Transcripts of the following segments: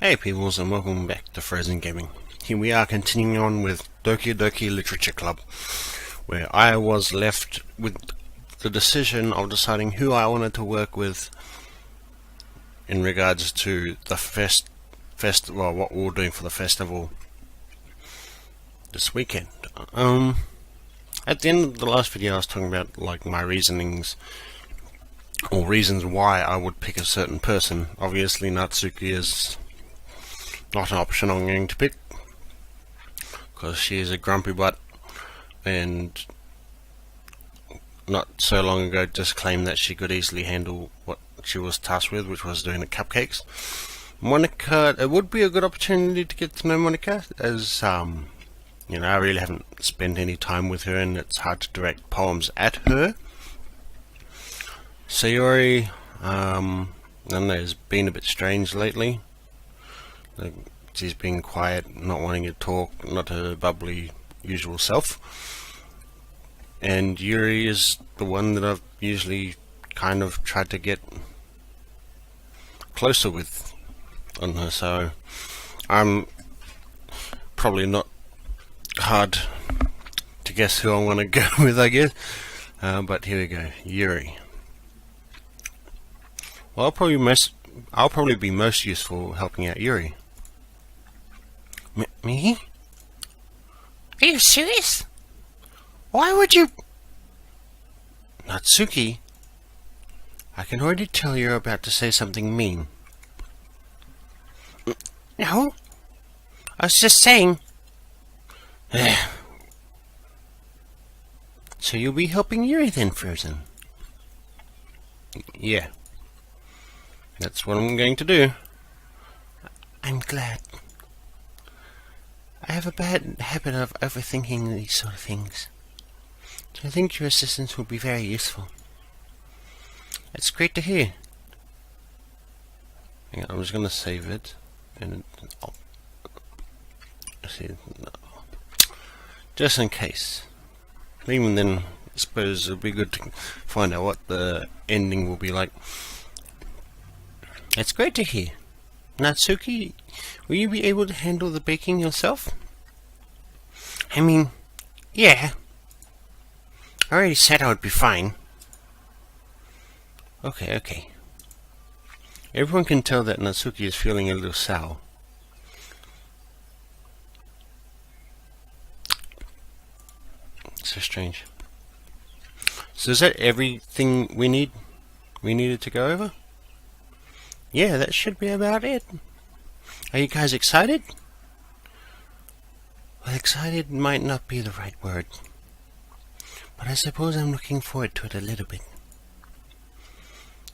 Hey peoples, and welcome back to Phrozen Gaming. Here we are continuing on with Doki Doki Literature Club, where I was left with the decision of deciding who I wanted to work with in regards to the festival, what we were doing for the festival this weekend. At the end of the last video I was talking about like my reasonings or reasons why I would pick a certain person. Obviously Natsuki is not an option I'm going to pick, because she is a grumpy butt and not so long ago just claimed that she could easily handle what she was tasked with, which was doing the cupcakes. Monica, it would be a good opportunity to get to know Monica, as you know, I really haven't spent any time with her and it's hard to direct poems at her. Sayori, I don't know, has been a bit strange lately. Like, she's been quiet, not wanting to talk, not her bubbly usual self. And Yuri is the one that I've usually kind of tried to get closer with on her, so I'm probably not hard to guess who I want to go with, I guess. But here we go, Yuri. Well, I'll probably be most useful helping out Yuri. Me? Are you serious? Why would you? Natsuki, I can already tell you're about to say something mean. No, I was just saying. So you'll be helping Yuri then, Phrozen? Yeah. That's what I'm going to do. I'm glad. I have a bad habit of overthinking these sort of things, so I think your assistance will be very useful. It's great to hear. Hang on, I'm just going to save it, and I'll see, no. Just in case. Even then, I suppose it'll be good to find out what the ending will be like. It's great to hear. Natsuki, will you be able to handle the baking yourself? I mean, yeah. I already said I would be fine. Okay. Everyone can tell that Natsuki is feeling a little sour. So strange. So is that everything we needed to go over? Yeah, that should be about it. Are you guys excited? Well, excited might not be the right word, but I suppose I'm looking forward to it a little bit.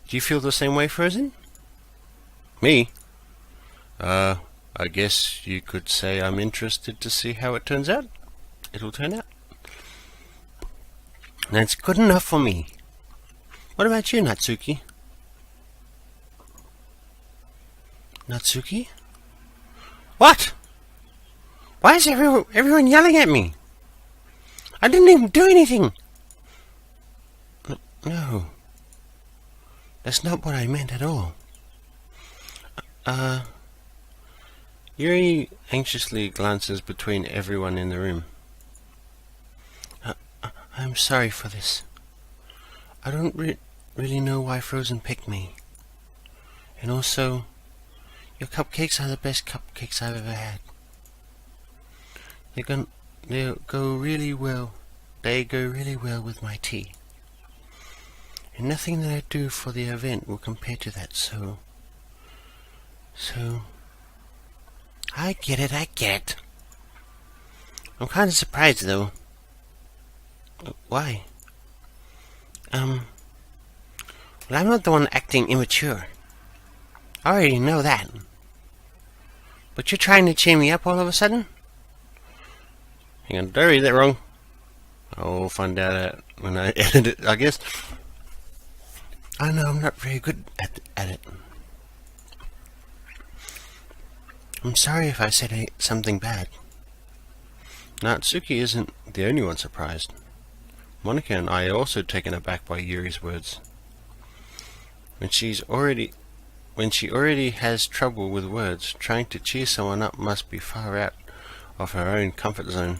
Do you feel the same way, Phrozen? Me? I guess you could say I'm interested to see how it turns out. It'll turn out. That's good enough for me. What about you, Natsuki? Natsuki? What? Why is everyone yelling at me? I didn't even do anything. No. That's not what I meant at all. Yuri anxiously glances between everyone in the room. I'm sorry for this. I don't really know why Phrozen picked me. And also, your cupcakes are the best cupcakes I've ever had. They go really well with my tea. And nothing that I do for the event will compare to that, so I get it. I'm kind of surprised though. Why? Well, I'm not the one acting immature. I already know that. But you're trying to cheer me up all of a sudden? Hang on, did I read that wrong? I'll find out when I edit it, I guess. I know I'm not very good at it. I'm sorry if I said something bad. Natsuki isn't the only one surprised. Monica and I are also taken aback by Yuri's words. When when she already has trouble with words, trying to cheer someone up must be far out of her own comfort zone.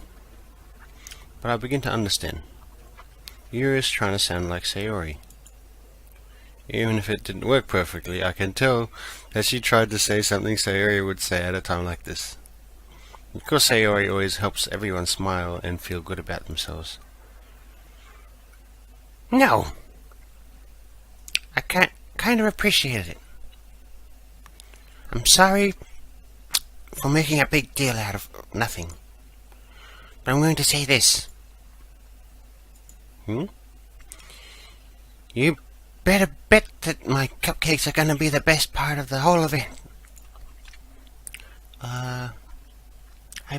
But I begin to understand. Yuri is trying to sound like Sayori. Even if it didn't work perfectly, I can tell that she tried to say something Sayori would say at a time like this. Of course, Sayori always helps everyone smile and feel good about themselves. No! I kind of appreciated it. I'm sorry for making a big deal out of nothing. But I'm going to say this. You better bet that my cupcakes are going to be the best part of the whole event. I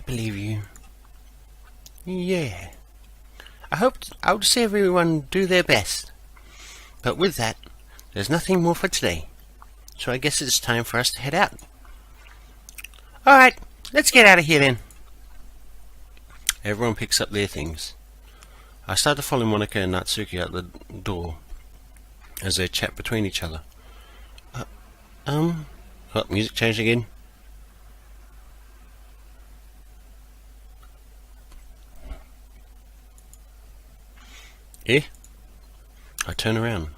believe you. Yeah. I would see everyone do their best. But with that, there's nothing more for today. So I guess it's time for us to head out. Alright, let's get out of here then. Everyone picks up their things. I start to follow Monica and Natsuki out the door as they chat between each other. Music changed again. Eh? I turn around.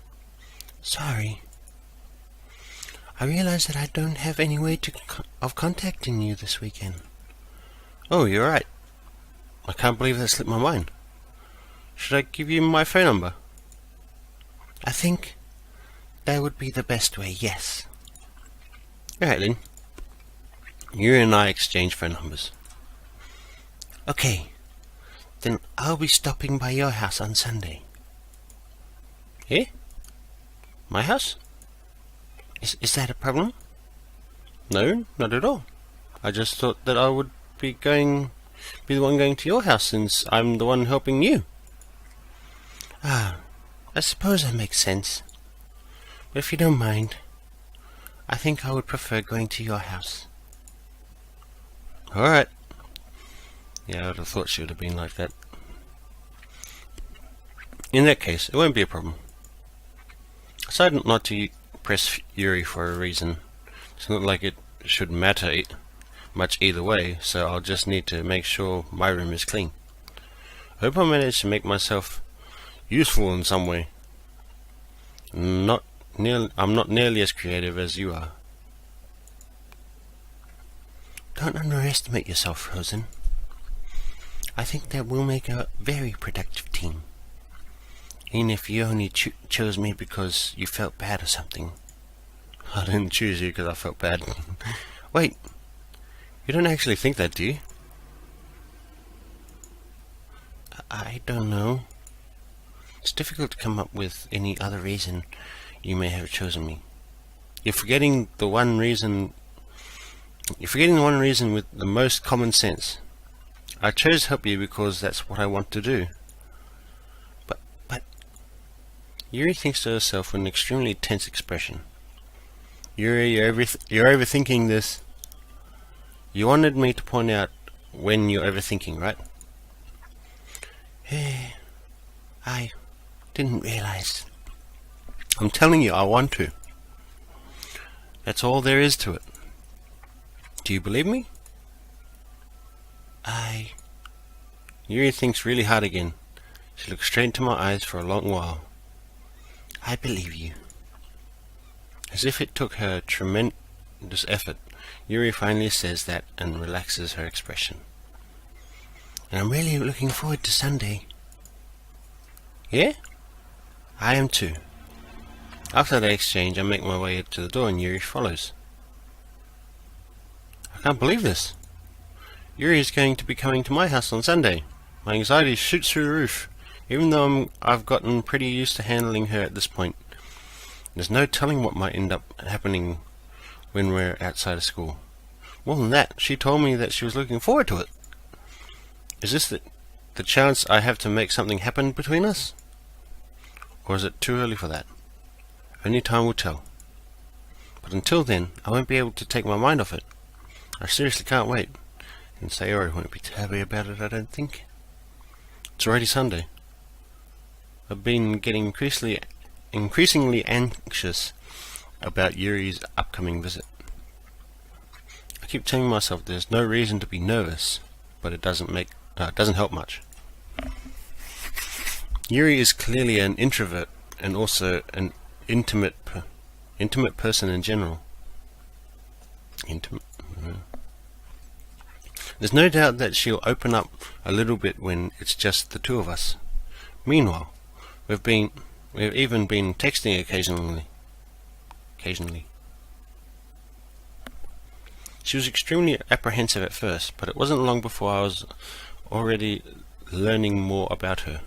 Sorry. I realize that I don't have any way of contacting you this weekend. Oh, you're right. I can't believe that slipped my mind. Should I give you my phone number? I think that would be the best way, yes. Alright then. You and I exchange phone numbers. Okay. Then I'll be stopping by your house on Sunday. Eh? My house? Is that a problem? No, not at all. I just thought that I would be the one going to your house since I'm the one helping you. I suppose that makes sense. But if you don't mind, I think I would prefer going to your house. Alright. Yeah, I would have thought she would have been like that. In that case, it won't be a problem. I decided not to press Yuri for a reason. It's not like it should matter much either way, so I'll just need to make sure my room is clean. I hope I manage to make myself useful in some way. I'm not nearly as creative as you are. Don't underestimate yourself, Phrozen. I think that we'll make a very productive team. Even if you only chose me because you felt bad or something. I didn't choose you because I felt bad. Wait, you don't actually think that, do you? I don't know. It's difficult to come up with any other reason you may have chosen me. You're forgetting the one reason with the most common sense. I chose to help you because that's what I want to do. But Yuri thinks to herself with an extremely tense expression. Yuri, you're overthinking this. You wanted me to point out when you're overthinking, right? I didn't realize. I'm telling you, I want to. That's all there is to it. Do you believe me? Yuri thinks really hard again. She looks straight into my eyes for a long while. I believe you. As if it took her tremendous effort, Yuri finally says that and relaxes her expression. And I'm really looking forward to Sunday. Yeah? I am too. After the exchange, I make my way to the door and Yuri follows. I can't believe this. Yuri is going to be coming to my house on Sunday. My anxiety shoots through the roof, even though I've gotten pretty used to handling her at this point. There's no telling what might end up happening when we're outside of school. More than that, she told me that she was looking forward to it. Is this the chance I have to make something happen between us? Or is it too early for that? Only time will tell. But until then, I won't be able to take my mind off it. I seriously can't wait. And Sayori won't be too happy about it, I don't think. It's already Sunday. I've been getting increasingly anxious about Yuri's upcoming visit. I keep telling myself there's no reason to be nervous, but it doesn't help much. Yuri is clearly an introvert and also an intimate person in general. There's no doubt that she'll open up a little bit when it's just the two of us. Meanwhile, we've even been texting occasionally. She was extremely apprehensive at first, but it wasn't long before I was already learning more about her.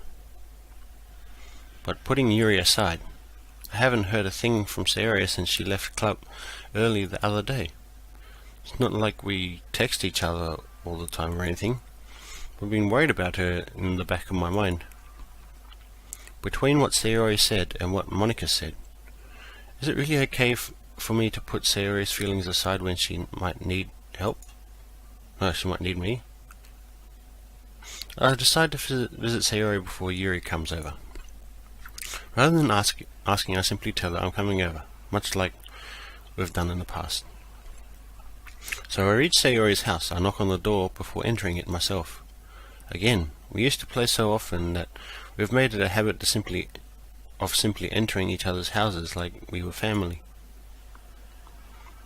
But putting Yuri aside, I haven't heard a thing from Sayori since she left club early the other day. It's not like we text each other all the time or anything. I've been worried about her in the back of my mind. Between what Sayori said and what Monica said, is it really okay for me to put Sayori's feelings aside when she might need help? No, she might need me. I decide to visit Sayori before Yuri comes over. Rather than asking, I simply tell her I'm coming over, much like we've done in the past. So I reach Sayori's house. I knock on the door before entering it myself. Again, we used to play so often that we've made it a habit to simply entering each other's houses like we were family.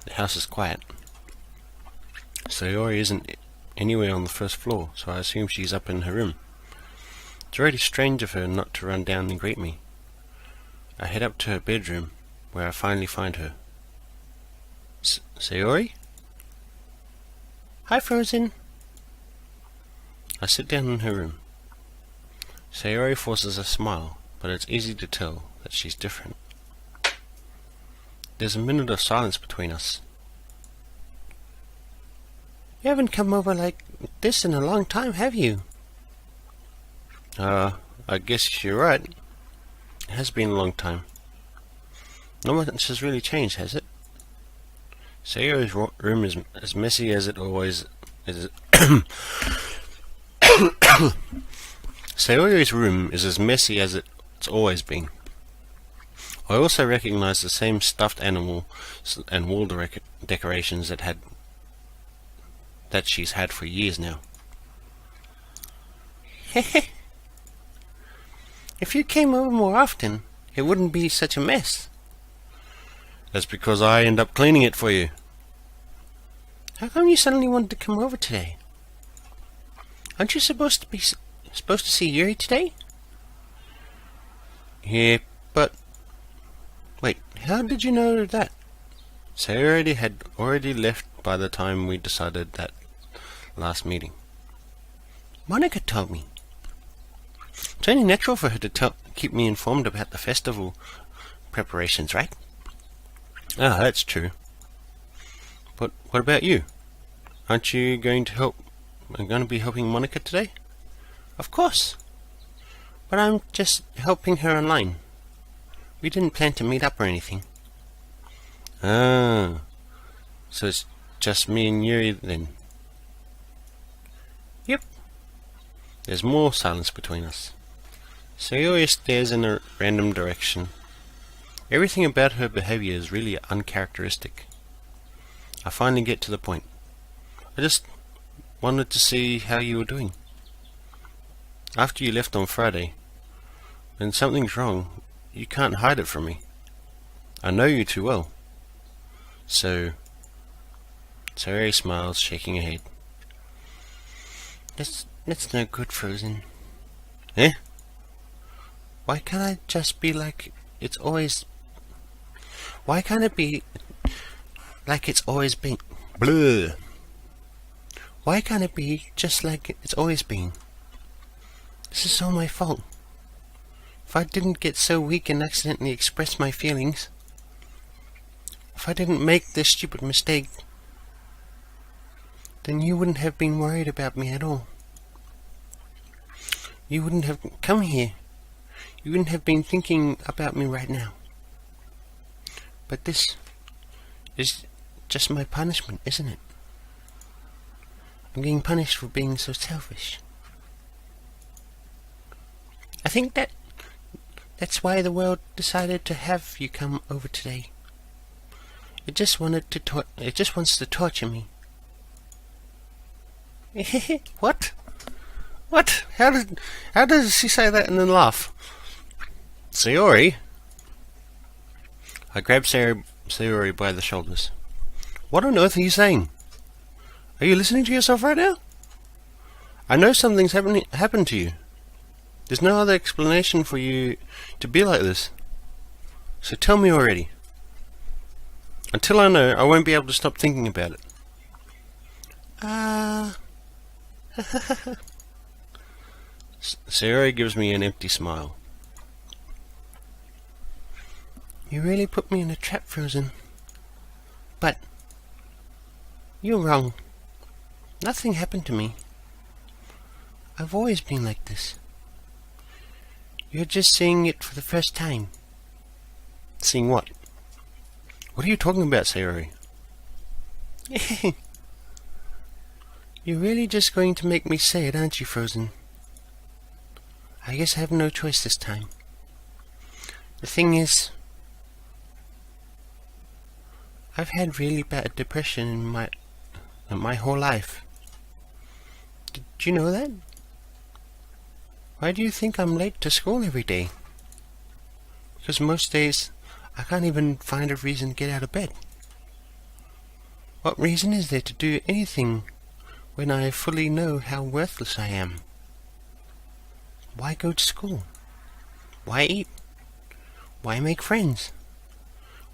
The house is quiet. Sayori isn't anywhere on the first floor, so I assume she's up in her room. It's already strange of her not to run down and greet me. I head up to her bedroom, where I finally find her. Sayori? Hi, Phrozen. I sit down in her room. Sayori forces a smile, but it's easy to tell that she's different. There's a minute of silence between us. You haven't come over like this in a long time, have you? I guess you're right. It has been a long time. Not much has really changed, has it? Sayori's room is as messy as it always is. Sayori's room is as messy as it's always been. I also recognize the same stuffed animal and wall decorations that she's had for years now. If you came over more often, it wouldn't be such a mess. That's because I end up cleaning it for you. How come you suddenly wanted to come over today? Aren't you supposed to see Yuri today? Yeah, but wait, how did you know that? Sayori had already left by the time we decided that last meeting. Monica told me. It's only natural for her to keep me informed about the festival preparations, right? Ah, that's true. But what about you? Aren't you going to be helping Monica today? Of course. But I'm just helping her online. We didn't plan to meet up or anything. Ah, so it's just me and Yuri then. Yep. There's more silence between us. Sayori stares in a random direction. Everything about her behavior is really uncharacteristic. I finally get to the point. I just wanted to see how you were doing. After you left on Friday, when something's wrong, you can't hide it from me. I know you too well. So, Sayori smiles, shaking her head. That's no good, Phrozen. Eh? Why can't I just be like it's always... Why can't it be like it's always been? Blah. Why can't it be just like it's always been? This is all my fault. If I didn't get so weak and accidentally express my feelings, if I didn't make this stupid mistake, then you wouldn't have been worried about me at all. You wouldn't have come here. You wouldn't have been thinking about me right now. But this is just my punishment, isn't it? I'm getting punished for being so selfish. I think that's why the world decided to have you come over today. It just wants to torture me. What? What? How does she say that and then laugh? Sayori? I grabbed Sayori by the shoulders. What on earth are you saying? Are you listening to yourself right now? I know something's happened to you. There's no other explanation for you to be like this. So tell me already. Until I know, I won't be able to stop thinking about it. Sayori gives me an empty smile. You really put me in a trap, Phrozen. But you're wrong. Nothing happened to me. I've always been like this. You're just seeing it for the first time. Seeing what? What are you talking about, Sayori? You're really just going to make me say it, aren't you, Phrozen? I guess I have no choice this time. The thing is, I've had really bad depression in my whole life. Did you know that? Why do you think I'm late to school every day? Because most days I can't even find a reason to get out of bed. What reason is there to do anything when I fully know how worthless I am? Why go to school? Why eat? Why make friends?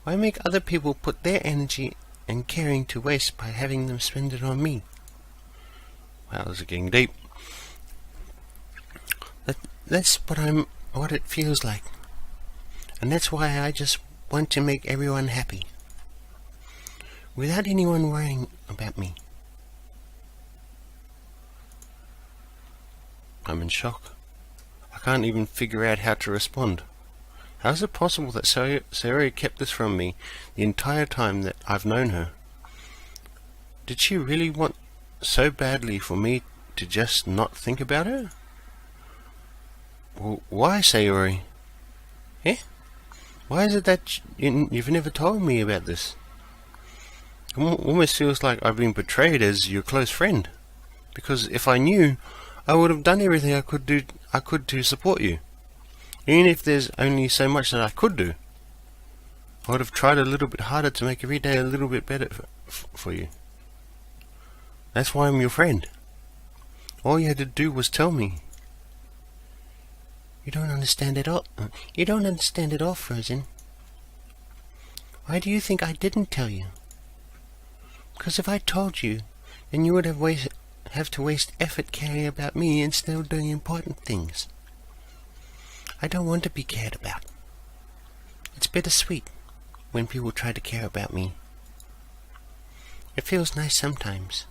Why make other people put their energy and caring to waste by having them spend it on me? Wow, this is getting deep. That's what it feels like. And that's why I just want to make everyone happy. Without anyone worrying about me. I'm in shock. I can't even figure out how to respond. How is it possible that Sayori kept this from me the entire time that I've known her? Did she really want so badly for me to just not think about her? Why, Sayori? Eh? Why is it that you've never told me about this? It almost feels like I've been betrayed as your close friend. Because if I knew, I would have done everything I could to support you. Even if there's only so much that I could do, I would have tried a little bit harder to make every day a little bit better for you. That's why I'm your friend. All you had to do was tell me. You don't understand at all. You don't understand at all, Phrozen. Why do you think I didn't tell you? Because if I told you, then you would have to waste effort caring about me instead of doing important things. I don't want to be cared about. It's bittersweet when people try to care about me. It feels nice sometimes,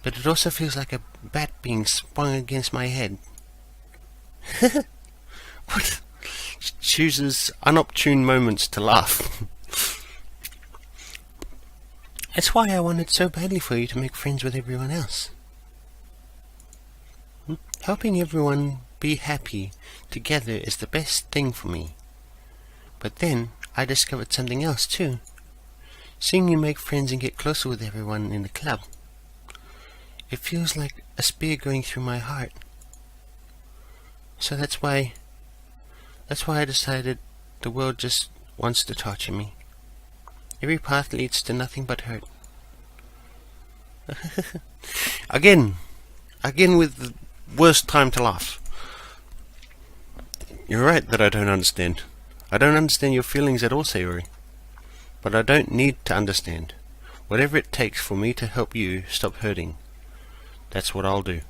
but it also feels like a bat being sprung against my head. What? She chooses unopportune moments to laugh. That's why I wanted so badly for you to make friends with everyone else. Helping everyone be happy together is the best thing for me. But then I discovered something else too. Seeing you make friends and get closer with everyone in the club. It feels like a spear going through my heart. So that's why I decided the world just wants to torture me. Every path leads to nothing but hurt. Again with the worst time to laugh. You're right that I don't understand. I don't understand your feelings at all, Sayori. But I don't need to understand. Whatever it takes for me to help you stop hurting, that's what I'll do.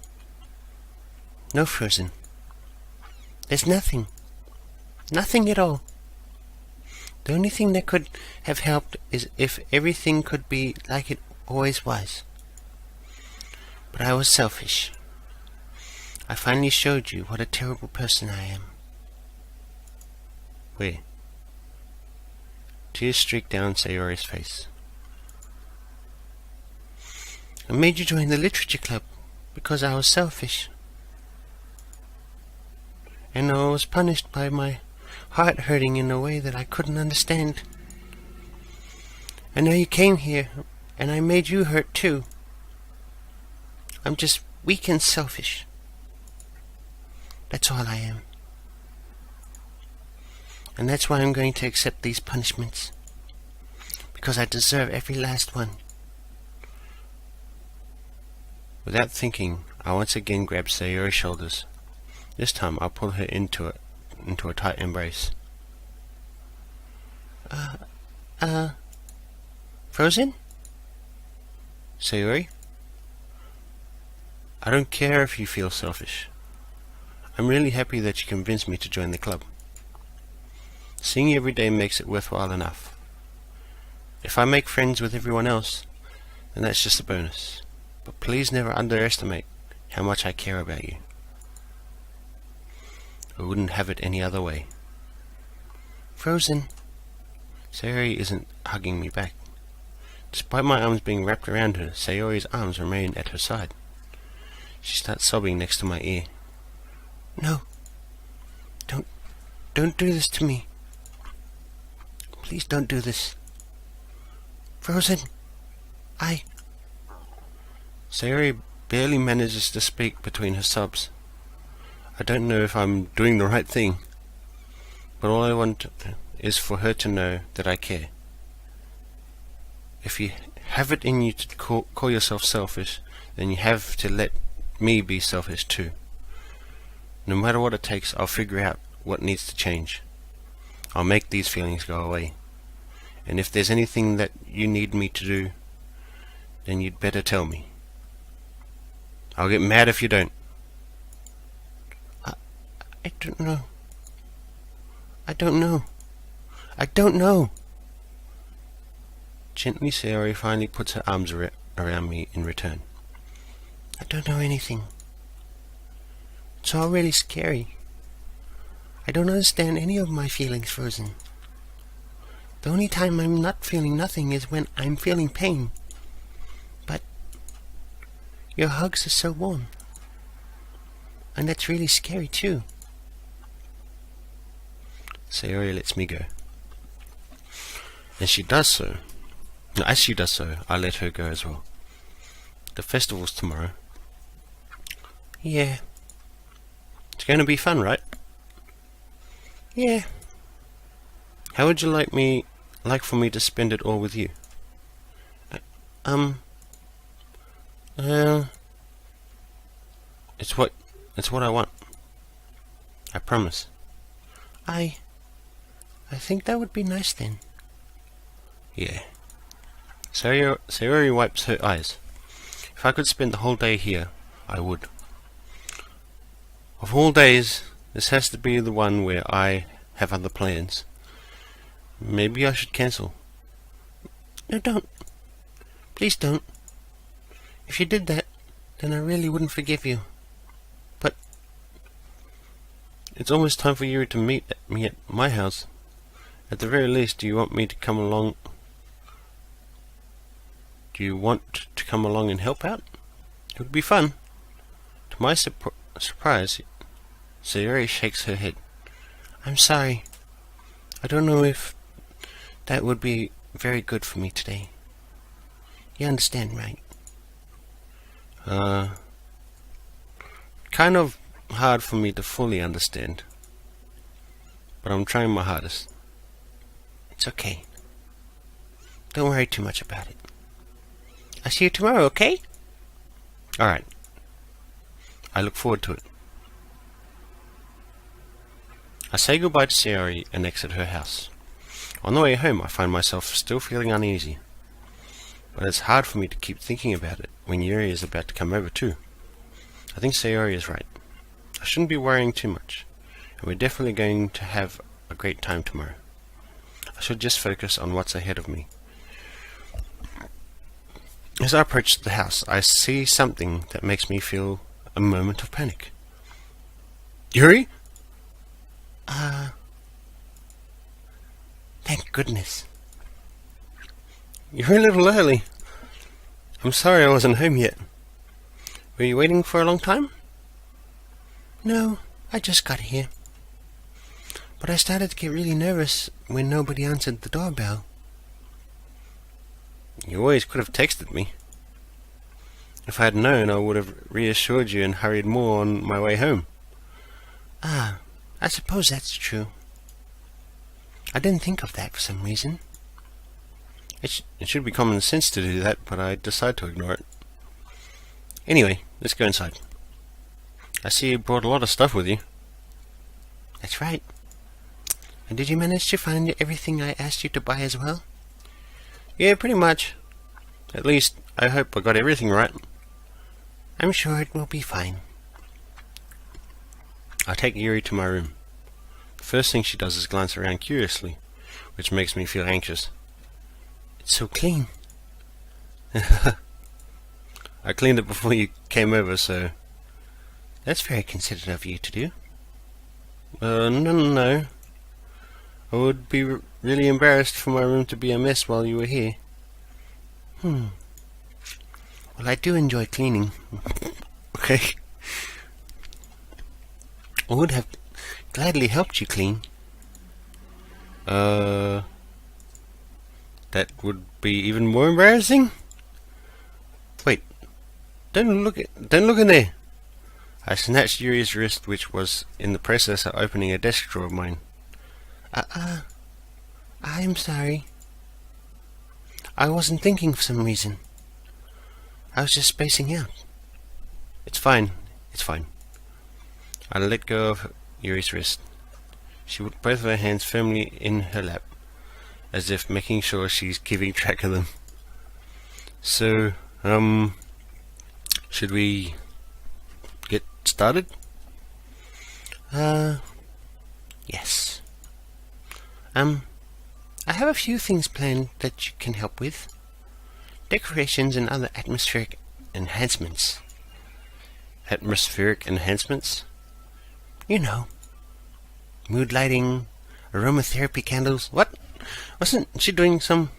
No, Phrozen. There's nothing. Nothing at all. The only thing that could have helped is if everything could be like it always was. But I was selfish. I finally showed you what a terrible person I am. Where? Tears streaked down Sayori's face. I made you join the literature club because I was selfish. And I was punished by my heart hurting in a way that I couldn't understand. I know you came here, and I made you hurt too. I'm just weak and selfish. That's all I am. And that's why I'm going to accept these punishments. Because I deserve every last one. Without thinking, I once again grabbed Sayori's shoulders. This time I'll pull her into a tight embrace. Frozen? Sayori? I don't care if you feel selfish. I'm really happy that you convinced me to join the club. Seeing you every day makes it worthwhile enough. If I make friends with everyone else, then that's just a bonus. But please never underestimate how much I care about you. I wouldn't have it any other way. Frozen. Sayori isn't hugging me back. Despite my arms being wrapped around her, Sayori's arms remain at her side. She starts sobbing next to my ear. No. Don't do this to me. Please don't do this. Frozen. Sayori barely manages to speak between her sobs. I don't know if I'm doing the right thing, but all I want is for her to know that I care. If you have it in you to call yourself selfish, then you have to let me be selfish too. No matter what it takes, I'll figure out what needs to change. I'll make these feelings go away. And if there's anything that you need me to do, then you'd better tell me. I'll get mad if you don't. I don't know. I don't know. I don't know. Gently, Sayori finally puts her arms around me in return. I don't know anything. It's all really scary. I don't understand any of my feelings, Frozen. The only time I'm not feeling nothing is when I'm feeling pain. But your hugs are so warm. And that's really scary too. Sayori lets me go. And she does so. As she does so, I let her go as well. The festival's tomorrow. Yeah. It's going to be fun, right? Yeah. How would you like for me to spend it all with you? It's what I want. I promise. I think that would be nice then. Yeah. Sayori wipes her eyes. If I could spend the whole day here, I would. Of all days, this has to be the one where I have other plans. Maybe I should cancel. No, don't. Please don't. If you did that, then I really wouldn't forgive you. But it's almost time for you to meet me at my house. At the very least, do you want me to come along? Do you want to come along and help out? It would be fun. To my surprise, Sayori shakes her head. I'm sorry. I don't know if that would be very good for me today. You understand, right? Kind of hard for me to fully understand. But I'm trying my hardest. It's okay. Don't worry too much about it. I'll see you tomorrow, okay? Alright. I look forward to it. I say goodbye to Sayori and exit her house. On the way home, I find myself still feeling uneasy. But it's hard for me to keep thinking about it when Yuri is about to come over too. I think Sayori is right. I shouldn't be worrying too much, and we're definitely going to have a great time tomorrow. I should just focus on what's ahead of me. As I approach the house, I see something that makes me feel a moment of panic. Yuri? Thank goodness. You're a little early. I'm sorry I wasn't home yet. Were you waiting for a long time? No, I just got here. But I started to get really nervous when nobody answered the doorbell. You always could have texted me. If I had known, I would have reassured you and hurried more on my way home. Ah, I suppose that's true. I didn't think of that for some reason. It should be common sense to do that, but I decide to ignore it. Anyway, let's go inside. I see you brought a lot of stuff with you. That's right. And did you manage to find everything I asked you to buy as well? Yeah, pretty much. At least, I hope I got everything right. I'm sure it will be fine. I take Yuri to my room. The first thing she does is glance around curiously, which makes me feel anxious. It's so clean. I cleaned it before you came over, so... That's very considerate of you to do. No. I would be really embarrassed for my room to be a mess while you were here. Well, I do enjoy cleaning. Okay. I would have gladly helped you clean. That would be even more embarrassing? Wait. Don't look in there. I snatched Yuri's wrist, which was in the process of opening a desk drawer of mine. I'm sorry. I wasn't thinking for some reason. I was just spacing out. It's fine. I let go of Yuri's wrist. She put both of her hands firmly in her lap, as if making sure she's keeping track of them. So, should we get started? Yes. I have a few things planned that you can help with. Decorations and other atmospheric enhancements. Atmospheric enhancements? You know. Mood lighting, aromatherapy candles. What? Wasn't she doing some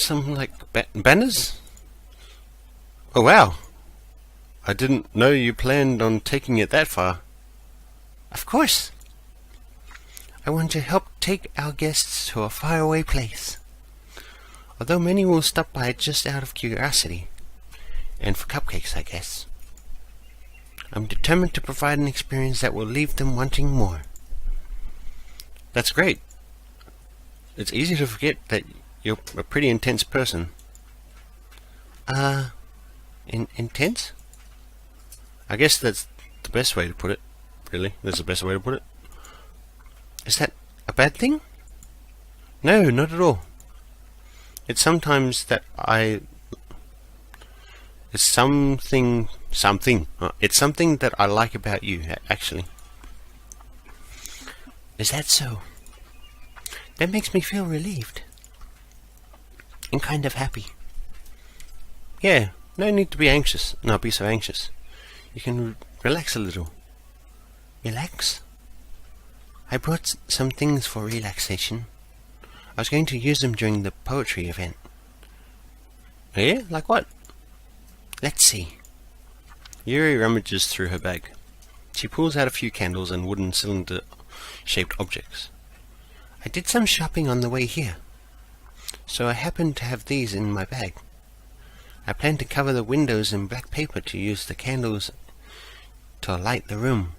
like banners? Oh wow. I didn't know you planned on taking it that far. Of course. I want to help take our guests to a faraway place. Although many will stop by just out of curiosity. And for cupcakes, I guess. I'm determined to provide an experience that will leave them wanting more. That's great. It's easy to forget that you're a pretty intense person. Intense? I guess that's the best way to put it. Really, that's the best way to put it. Is that a bad thing? No, not at all. It's sometimes that It's something. It's something that I like about you, actually. Is that so? That makes me feel relieved. And kind of happy. Yeah, no need to be anxious. Not be so anxious. You can relax a little. Relax? I brought some things for relaxation. I was going to use them during the poetry event. Yeah? Like what? Let's see. Yuri rummages through her bag. She pulls out a few candles and wooden cylinder-shaped objects. I did some shopping on the way here, so I happened to have these in my bag. I plan to cover the windows in black paper to use the candles to light the room.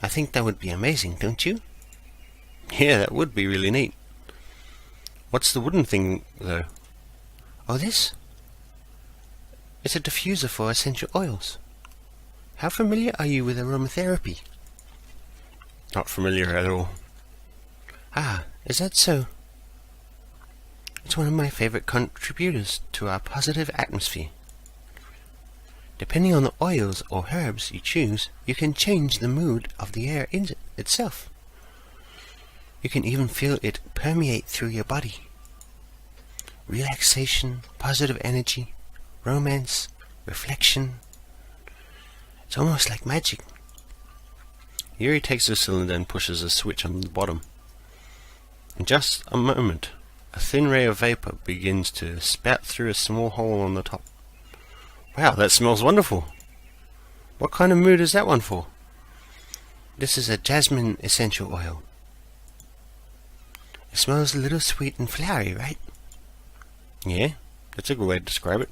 I think that would be amazing, don't you? Yeah, that would be really neat. What's the wooden thing, though? Oh, this? It's a diffuser for essential oils. How familiar are you with aromatherapy? Not familiar at all. Ah, is that so? It's one of my favorite contributors to our positive atmosphere. Depending on the oils or herbs you choose, you can change the mood of the air itself. You can even feel it permeate through your body. Relaxation, positive energy, romance, reflection. It's almost like magic. Yuri takes the cylinder and pushes a switch on the bottom. In just a moment, a thin ray of vapor begins to spout through a small hole on the top. Wow, that smells wonderful. What kind of mood is that one for? This is a jasmine essential oil. It smells a little sweet and flowery, right? Yeah, that's a good way to describe it.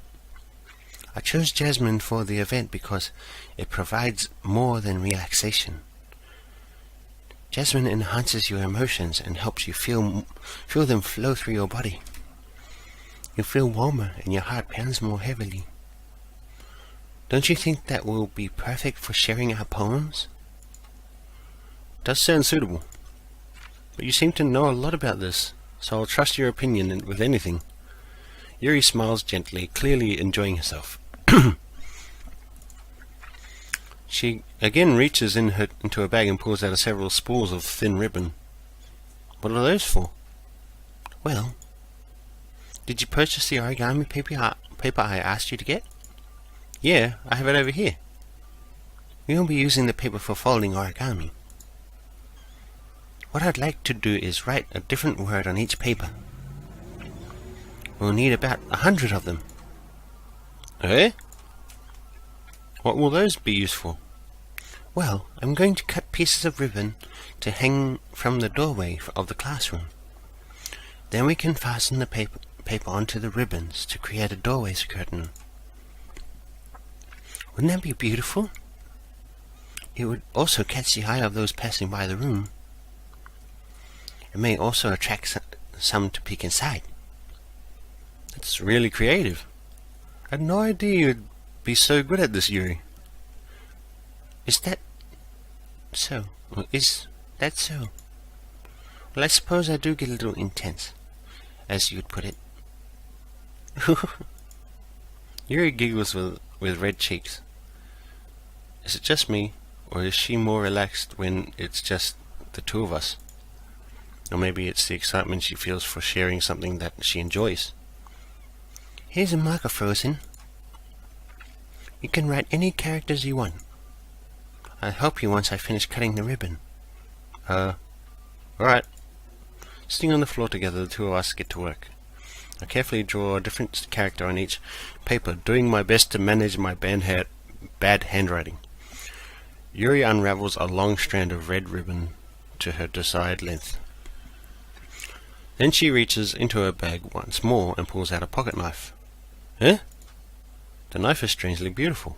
I chose jasmine for the event because it provides more than relaxation. Jasmine enhances your emotions and helps you feel them flow through your body. You feel warmer and your heart pounds more heavily. Don't you think that will be perfect for sharing our poems? Does sound suitable. But you seem to know a lot about this, so I'll trust your opinion with anything. Yuri smiles gently, clearly enjoying herself. She again reaches into her bag and pulls out several spools of thin ribbon. What are those for? Well, did you purchase the origami paper I asked you to get? Yeah, I have it over here. We won't be using the paper for folding origami. What I'd like to do is write a different word on each paper. We'll need about 100 of them. Eh? What will those be used for? Well, I'm going to cut pieces of ribbon to hang from the doorway of the classroom. Then we can fasten the paper onto the ribbons to create a doorway curtain. Wouldn't that be beautiful? It would also catch the eye of those passing by the room. It may also attract some to peek inside. That's really creative. I had no idea you'd be so good at this, Yuri. Is that so? Is that so? Well, I suppose I do get a little intense, as you'd put it. Yuri giggles with red cheeks. Is it just me, or is she more relaxed when it's just the two of us? Or maybe it's the excitement she feels for sharing something that she enjoys. Here's a marker, Phrozen. You can write any characters you want. I'll help you once I finish cutting the ribbon. Alright. Sitting on the floor together, the two of us get to work. I carefully draw a different character on each paper, doing my best to manage my bad handwriting. Yuri unravels a long strand of red ribbon to her desired length. Then she reaches into her bag once more and pulls out a pocket knife. Eh? The knife is strangely beautiful.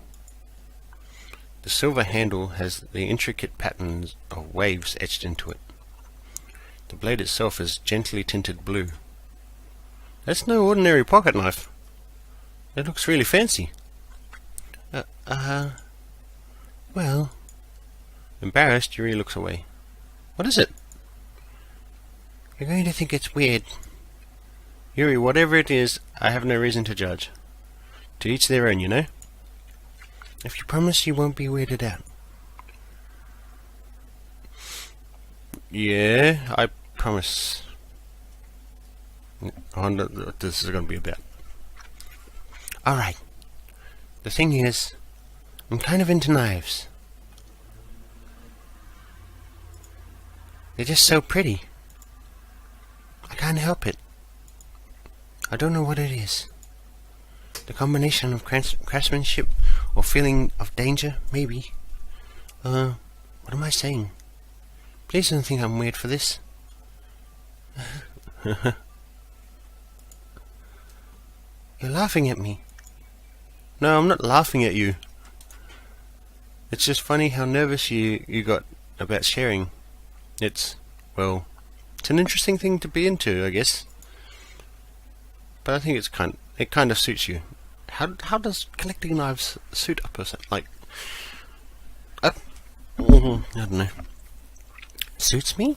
The silver handle has the intricate patterns of waves etched into it. The blade itself is gently tinted blue. That's no ordinary pocket knife. It looks really fancy. Well... Embarrassed, Yuri looks away. What is it? You're going to think it's weird. Yuri, whatever it is, I have no reason to judge. To each their own, you know? If you promise you won't be weirded out. Yeah, I promise. I wonder what this is going to be about. Alright. The thing is, I'm kind of into knives. They're just so pretty. I can't help it. I don't know what it is. The combination of craftsmanship or feeling of danger, maybe. What am I saying? Please don't think I'm weird for this. You're laughing at me. No, I'm not laughing at you. It's just funny how nervous you got about sharing. It's an interesting thing to be into, I guess. But I think it kind of suits you. How does collecting knives suit a person? Like, I don't know. Suits me?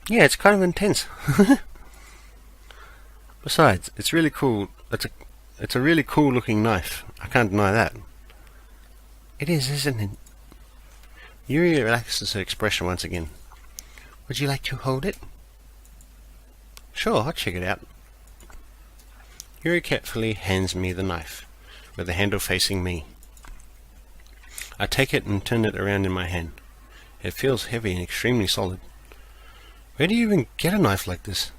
Yeah, it's kind of intense. Besides, it's really cool. It's a really cool looking knife. I can't deny that. It is, isn't it? Yuri relaxes her expression once again. Would you like to hold it? Sure, I'll check it out. Yuri carefully hands me the knife, with the handle facing me. I take it and turn it around in my hand. It feels heavy and extremely solid. Where do you even get a knife like this?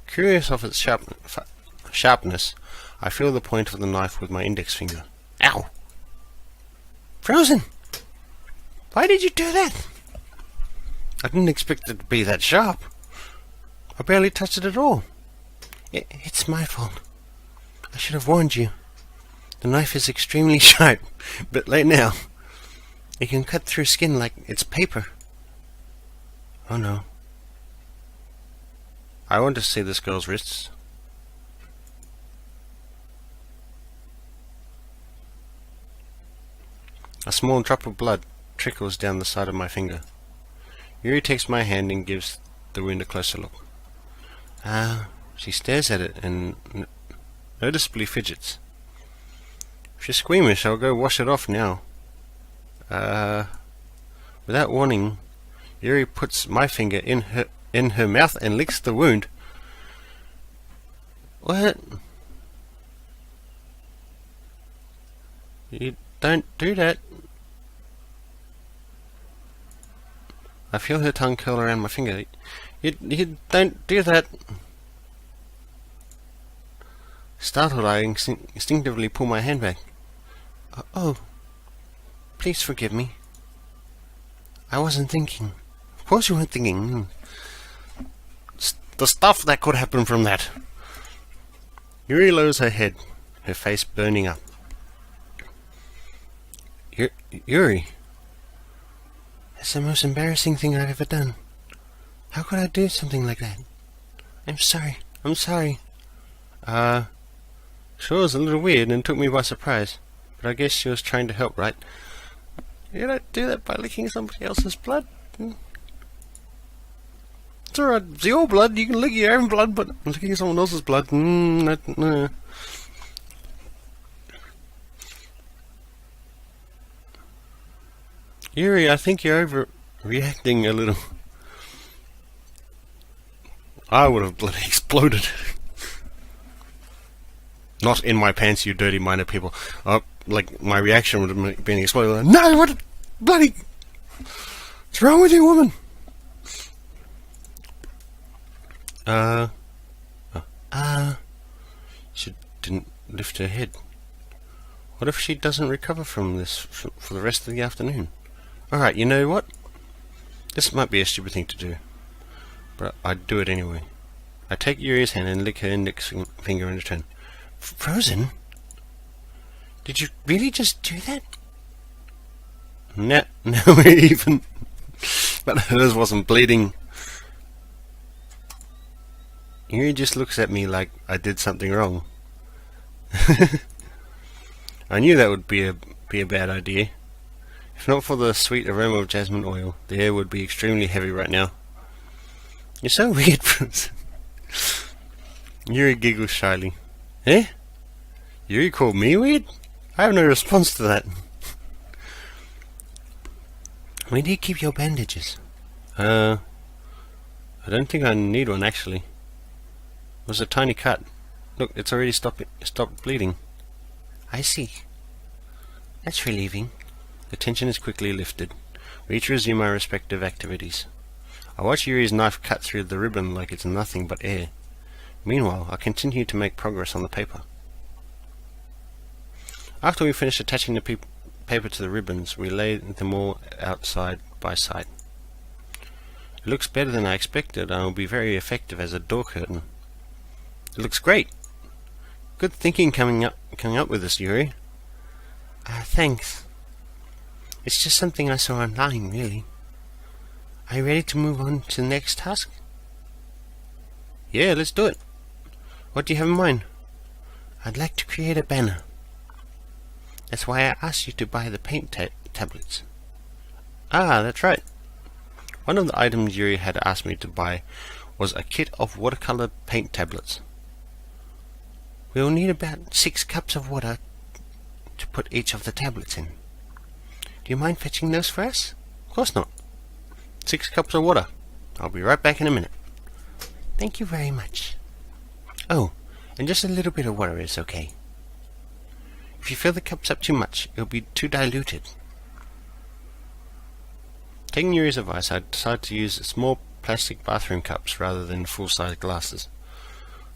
Curious of its sharpness, I feel the point of the knife with my index finger. Ow! Phrozen! Why did you do that? I didn't expect it to be that sharp. I barely touched it at all. It's my fault. I should have warned you. The knife is extremely sharp, but late now. It can cut through skin like it's paper. Oh no. I want to see this girl's wrists. A small drop of blood trickles down the side of my finger. Yuri takes my hand and gives the wound a closer look. She stares at it and noticeably fidgets. If she's squeamish, I'll go wash it off now. Without warning, Yuri puts my finger in her mouth and licks the wound. What? You don't do that. I feel her tongue curl around my finger. You don't do that. Startled, I instinctively pull my hand back. Oh, please forgive me. I wasn't thinking. Of course you weren't thinking. The stuff that could happen from that. Yuri lowers her head, her face burning up. Yuri. That's the most embarrassing thing I've ever done. How could I do something like that? I'm sorry. Sure was a little weird and took me by surprise. But I guess she was trying to help, right? You don't do that by licking somebody else's blood. It's alright, it's your blood, you can lick your own blood, but licking someone else's blood, no. Yuri, I think you're overreacting a little. I would have bloody exploded. Not in my pants, you dirty-minded people. Like, my reaction would have been exploded. No, what bloody... What's wrong with you, woman? She didn't lift her head. What if she doesn't recover from this for the rest of the afternoon? Alright, you know what? This might be a stupid thing to do, but I'd do it anyway. I take Yuri's hand and lick her index finger in return. Frozen? Did you really just do that? No, even. But hers wasn't bleeding. Yuri just looks at me like I did something wrong. I knew that would be a bad idea. If not for the sweet aroma of jasmine oil, the air would be extremely heavy right now. You're so weird, Phrozen. Yuri giggles shyly. Eh? Yuri called me weird? I have no response to that. Where do you keep your bandages? I don't think I need one, actually. It was a tiny cut. Look, it's already stopped bleeding. I see. That's relieving. The tension is quickly lifted. We each resume our respective activities. I watch Yuri's knife cut through the ribbon like it's nothing but air. Meanwhile, I continue to make progress on the paper. After we finish attaching the paper to the ribbons, we lay them all out side by side. It looks better than I expected and will be very effective as a door curtain. It looks great! Good thinking coming up with this, Yuri. Thanks. It's just something I saw online, really. Are you ready to move on to the next task? Yeah, let's do it. What do you have in mind? I'd like to create a banner. That's why I asked you to buy the paint tablets. Ah, that's right. One of the items Yuri had asked me to buy was a kit of watercolor paint tablets. We'll need about 6 cups of water to put each of the tablets in. Do you mind fetching those for us? Of course not. 6 cups of water. I'll be right back in a minute. Thank you very much. Oh, and just a little bit of water is okay. If you fill the cups up too much, it'll be too diluted. Taking Yuri's advice, I decided to use small plastic bathroom cups rather than full-size glasses.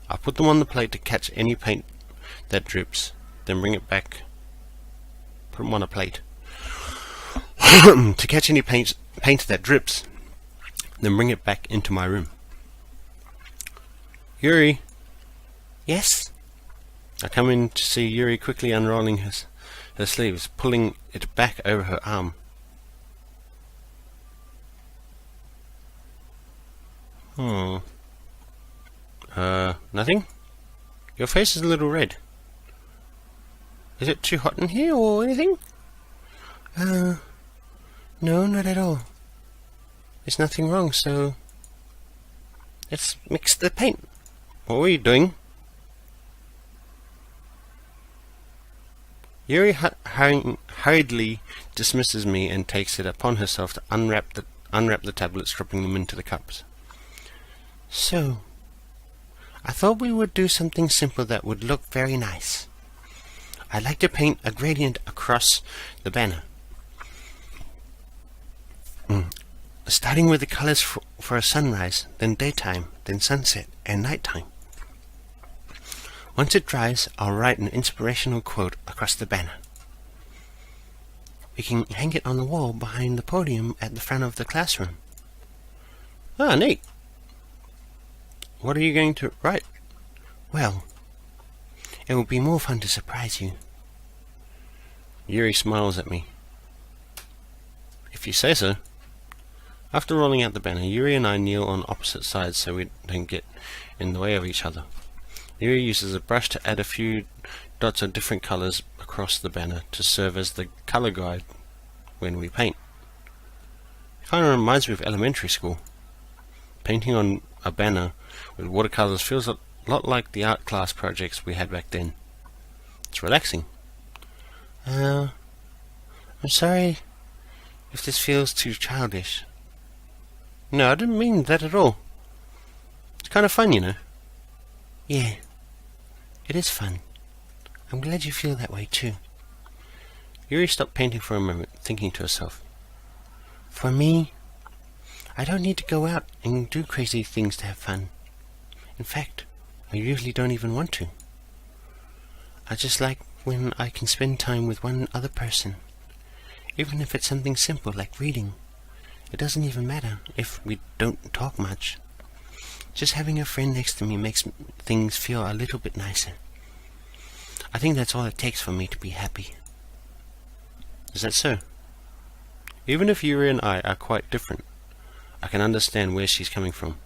I put them on the plate to catch any paint that drips, then bring it back. Put them on a plate. To catch any paint that drips, then bring it back into my room. Yuri! Yes? I come in to see Yuri quickly unrolling her sleeves, pulling it back over her arm. Nothing? Your face is a little red. Is it too hot in here or anything? No, not at all. There's nothing wrong, so let's mix the paint. What were you doing? Yuri hurriedly dismisses me and takes it upon herself to unwrap the tablets, dropping them into the cups. So, I thought we would do something simple that would look very nice. I'd like to paint a gradient across the banner. Starting with the colors for a sunrise, then daytime, then sunset, and nighttime. Once it dries, I'll write an inspirational quote across the banner. We can hang it on the wall behind the podium at the front of the classroom. Ah, neat. What are you going to write? Well, it will be more fun to surprise you. Yuri smiles at me. If you say so. After rolling out the banner, Yuri and I kneel on opposite sides so we don't get in the way of each other. Yuri uses a brush to add a few dots of different colours across the banner to serve as the colour guide when we paint. It kind of reminds me of elementary school. Painting on a banner with watercolours feels a lot like the art class projects we had back then. It's relaxing. I'm sorry if this feels too childish. No, I didn't mean that at all. It's kind of fun, you know. Yeah, it is fun. I'm glad you feel that way too. Yuri stopped painting for a moment, thinking to herself. For me, I don't need to go out and do crazy things to have fun. In fact, I usually don't even want to. I just like when I can spend time with one other person, even if it's something simple like reading. It doesn't even matter if we don't talk much. Just having a friend next to me makes things feel a little bit nicer. I think that's all it takes for me to be happy. Is that so? Even if Yuri and I are quite different, I can understand where she's coming from.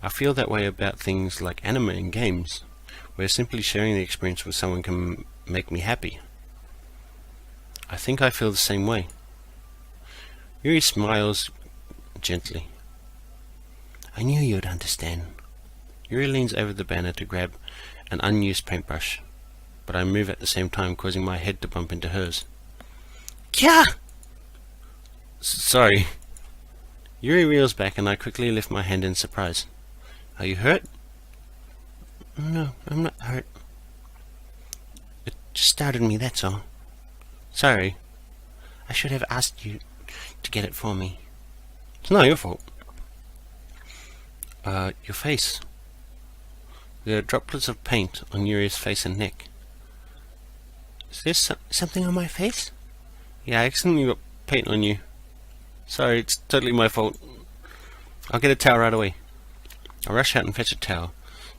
I feel that way about things like anime and games, where simply sharing the experience with someone can make me happy. I think I feel the same way. Yuri smiles gently. I knew you'd understand. Yuri leans over the banner to grab an unused paintbrush, but I move at the same time, causing my head to bump into hers. Kya! Sorry. Yuri reels back and I quickly lift my hand in surprise. Are you hurt? No, I'm not hurt. It just startled me, that's all. Sorry. I should have asked you to get it for me. It's not your fault. Your face. There are droplets of paint on Yuri's face and neck. Is there something on my face? Yeah, I accidentally got paint on you. Sorry, it's totally my fault. I'll get a towel right away. I rush out and fetch a towel,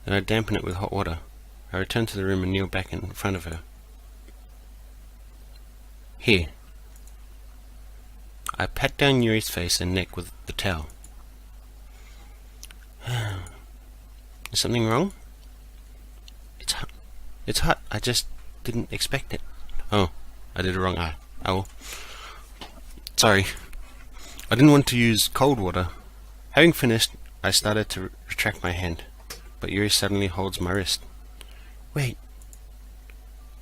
then I dampen it with hot water. I return to the room and kneel back in front of her. Here. I pat down Yuri's face and neck with the towel. Is something wrong? It's hot. It's hot. I just didn't expect it. Oh, I did it wrong. Oh. Sorry. I didn't want to use cold water. Having finished, I started to retract my hand, but Yuri suddenly holds my wrist. Wait.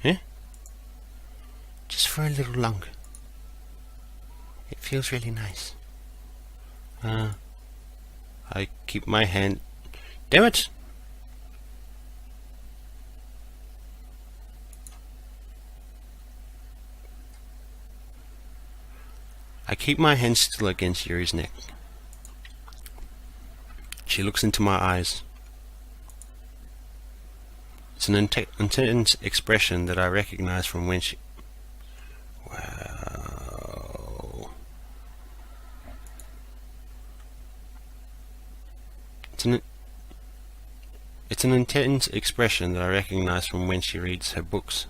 Huh? Just for a little longer. It feels really nice. I keep my hand... Damn it! I keep my hand still against Yuri's neck. She looks into my eyes. It's an intense expression that I recognize from when she... Wow. It's an intense expression that I recognize from when she reads her books,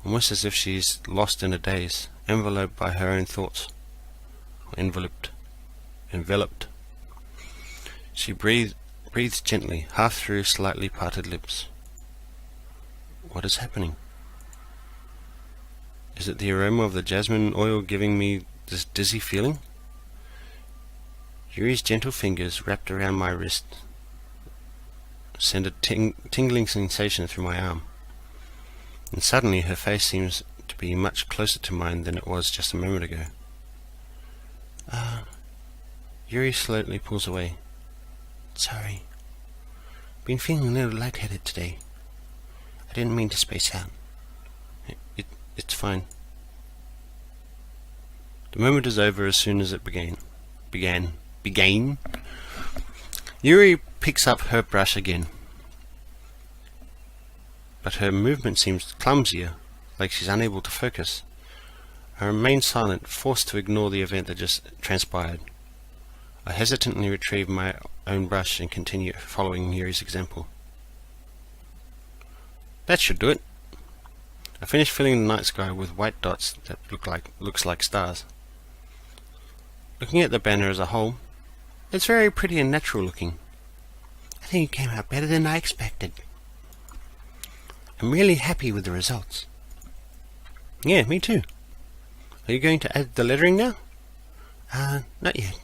almost as if she's lost in a daze, enveloped by her own thoughts. Enveloped. She breathes gently, half through slightly parted lips. What is happening? Is it the aroma of the jasmine oil giving me this dizzy feeling? Yuri's gentle fingers wrapped around my wrist send a tingling sensation through my arm, and suddenly her face seems to be much closer to mine than it was just a moment ago. Yuri slowly pulls away. Sorry. Been feeling a little lightheaded today. I didn't mean to space out. It's fine. The moment is over as soon as it began. Yuri picks up her brush again, but her movement seems clumsier, like she's unable to focus. I remain silent, forced to ignore the event that just transpired. I hesitantly retrieve my own brush and continue following Yuri's example. That should do it. I finish filling the night sky with white dots that looks like stars. Looking at the banner as a whole, it's very pretty and natural looking. I think it came out better than I expected. I'm really happy with the results. Yeah, me too. Are you going to add the lettering now? Not yet.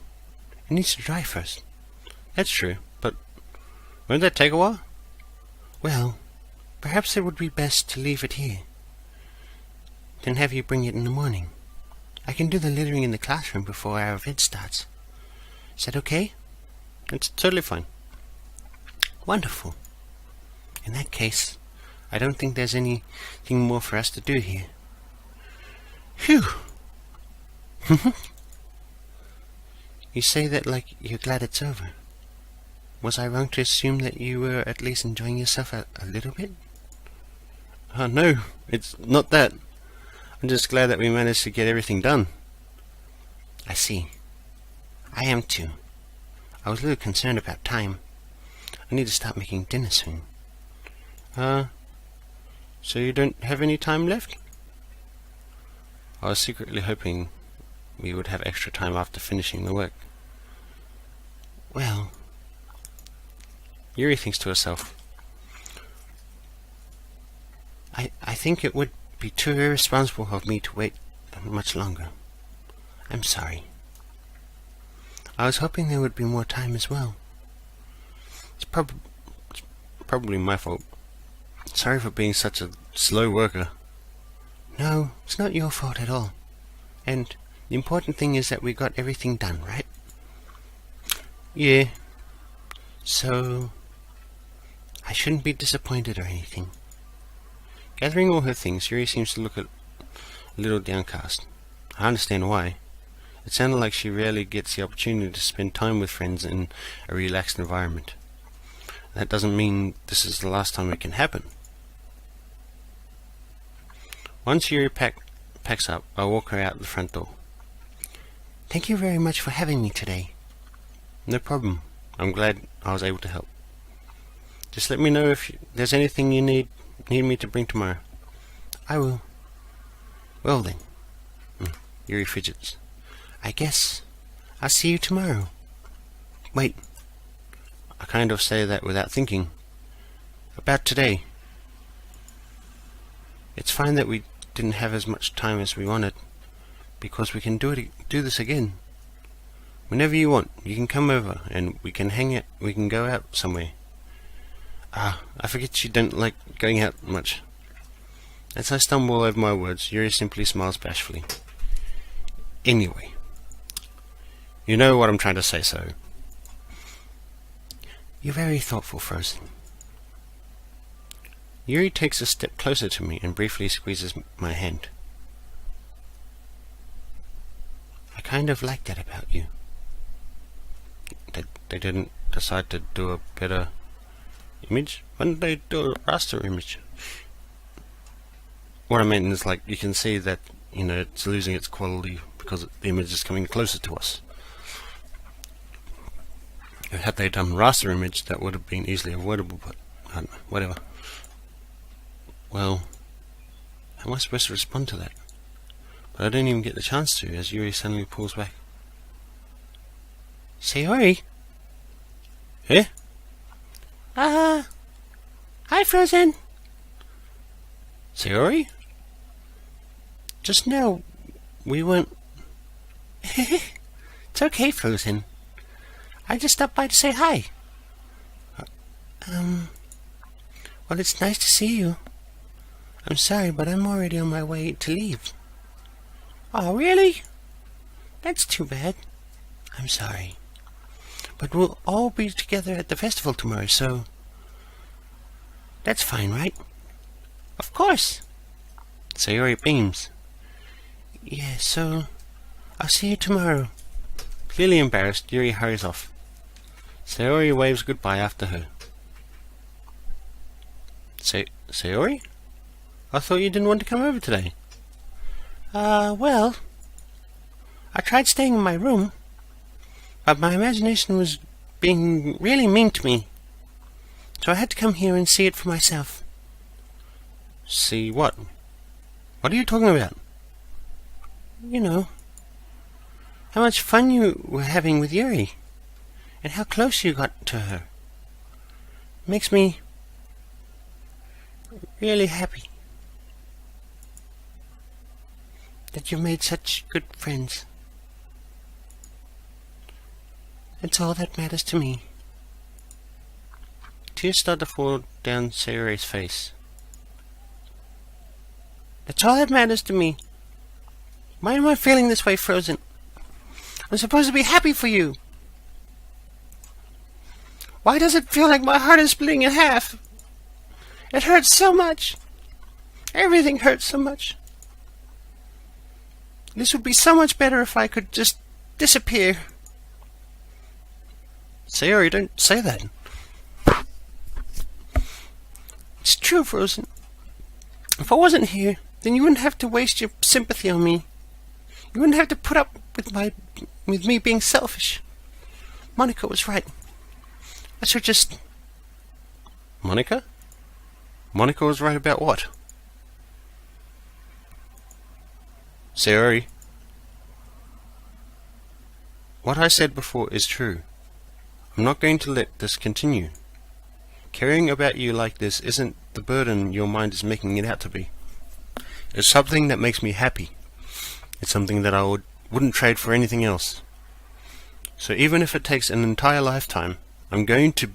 It needs to dry first. That's true, but won't that take a while? Well, perhaps it would be best to leave it here. Then have you bring it in the morning. I can do the lettering in the classroom before our event starts. Is that okay? It's totally fine. Wonderful. In that case, I don't think there's anything more for us to do here. Phew! You say that like you're glad it's over. Was I wrong to assume that you were at least enjoying yourself a little bit? No, it's not that. I'm just glad that we managed to get everything done. I see. I am too. I was a little concerned about time. I need to start making dinner soon. So you don't have any time left? I was secretly hoping we would have extra time after finishing the work. Well, Yuri thinks to herself. I think it would be too irresponsible of me to wait much longer. I'm sorry. I was hoping there would be more time as well. It's probably my fault. Sorry for being such a slow worker. No, it's not your fault at all. And the important thing is that we got everything done, right? Yeah. So, I shouldn't be disappointed or anything. Gathering all her things, Yuri seems to look a little downcast. I understand why. It sounded like she rarely gets the opportunity to spend time with friends in a relaxed environment. That doesn't mean this is the last time it can happen. Once Yuri packs up, I walk her out the front door. Thank you very much for having me today. No problem. I'm glad I was able to help. Just let me know if there's anything you need me to bring tomorrow. I will. Well then. Yuri fidgets. I guess I'll see you tomorrow. Wait. I kind of say that without thinking. About today. It's fine that we didn't have as much time as we wanted, because we can do this again. Whenever you want, you can come over and we can go out somewhere. I forget you don't like going out much. As I stumble over my words, Yuri simply smiles bashfully. Anyway, you know what I'm trying to say, so. You're very thoughtful, Phrozen. Yuri takes a step closer to me and briefly squeezes my hand. I kind of like that about you. They didn't decide to do a better image? When did they do a raster image? What I meant is, like, you can see that, it's losing its quality because the image is coming closer to us. Had they done raster image, that would have been easily avoidable, but I don't know, whatever. Well, how am I supposed to respond to that? But I don't even get the chance to, as Yuri suddenly pulls back. Sayori? Eh? Hi, Frozen. Sayori? Just now, we weren't... It's okay, Phrozen. I just stopped by to say hi. Well, it's nice to see you. I'm sorry, but I'm already on my way to leave. Oh, really? That's too bad. I'm sorry. But we'll all be together at the festival tomorrow, so... That's fine, right? Of course. Sayori beams. Yeah, so... I'll see you tomorrow. Clearly embarrassed, Yuri hurries off. Sayori waves goodbye after her. Sayori? I thought you didn't want to come over today. Well... I tried staying in my room, but my imagination was being really mean to me. So I had to come here and see it for myself. See what? What are you talking about? You know, how much fun you were having with Yuri, and how close you got to her. Makes me really happy that you've made such good friends. That's all that matters to me. Tears start to fall down Sayori's face. That's all that matters to me. Why am I feeling this way, Frozen? I'm supposed to be happy for you. Why does it feel like my heart is splitting in half? It hurts so much. Everything hurts so much. This would be so much better if I could just disappear. Sayori, don't say that. It's true, Phrozen. If I wasn't here, then you wouldn't have to waste your sympathy on me. You wouldn't have to put up with me being selfish. Monica was right. I should just... Monica? Monica was right about what? Sayori, what I said before is true. I'm not going to let this continue. Caring about you like this isn't the burden your mind is making it out to be. It's something that makes me happy. It's something that I wouldn't trade for anything else. So even if it takes an entire lifetime, I'm going to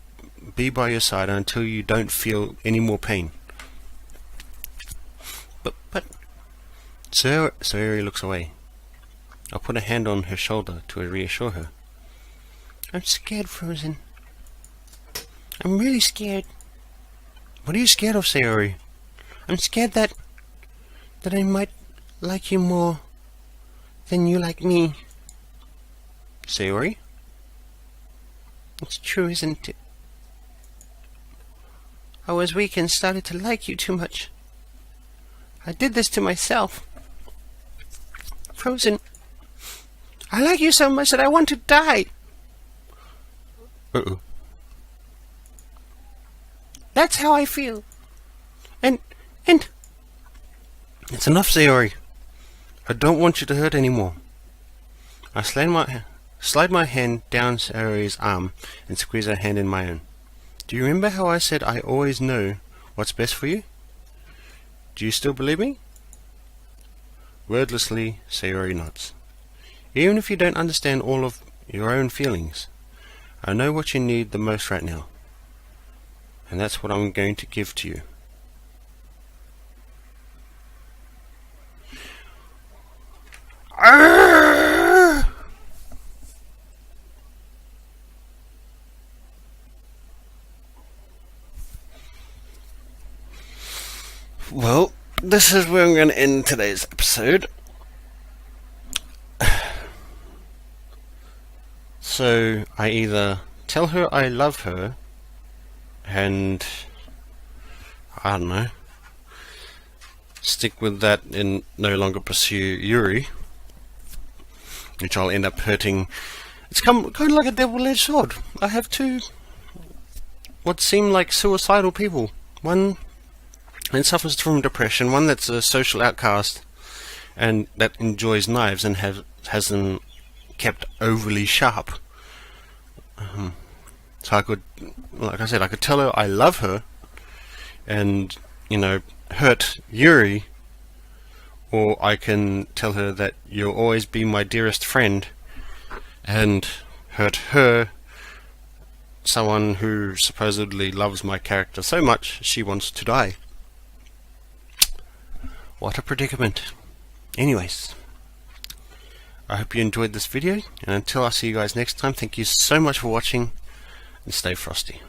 be by your side until you don't feel any more pain. But... Sayori looks away. I'll put a hand on her shoulder to reassure her. I'm scared, Frozen. I'm really scared. What are you scared of, Sayori? I'm scared that I might like you more than you like me. Sayori? It's true, isn't it? I was weak and started to like you too much. I did this to myself. Frozen, I like you so much that I want to die. Uh-oh. That's how I feel. And... It's enough, Sayori. I don't want you to hurt anymore. I slide my hand down Sayori's arm and squeeze her hand in my own. Do you remember how I said I always know what's best for you? Do you still believe me? Wordlessly, Sayori nods. Even if you don't understand all of your own feelings, I know what you need the most right now. And that's what I'm going to give to you. Well, this is where I'm going to end today's episode. So, I either tell her I love her and, I don't know, stick with that and no longer pursue Yuri, which I'll end up hurting It's kind of like a double-edged sword. I have two what seem like suicidal people. One that suffers from depression, one that's a social outcast and that enjoys knives and has them kept overly sharp. So I could, like I said, I could tell her I love her and, hurt Yuri, or I can tell her that you'll always be my dearest friend and hurt her, someone who supposedly loves my character so much she wants to die. What a predicament. Anyways, I hope you enjoyed this video, and until I see you guys next time, thank you so much for watching, and stay frosty.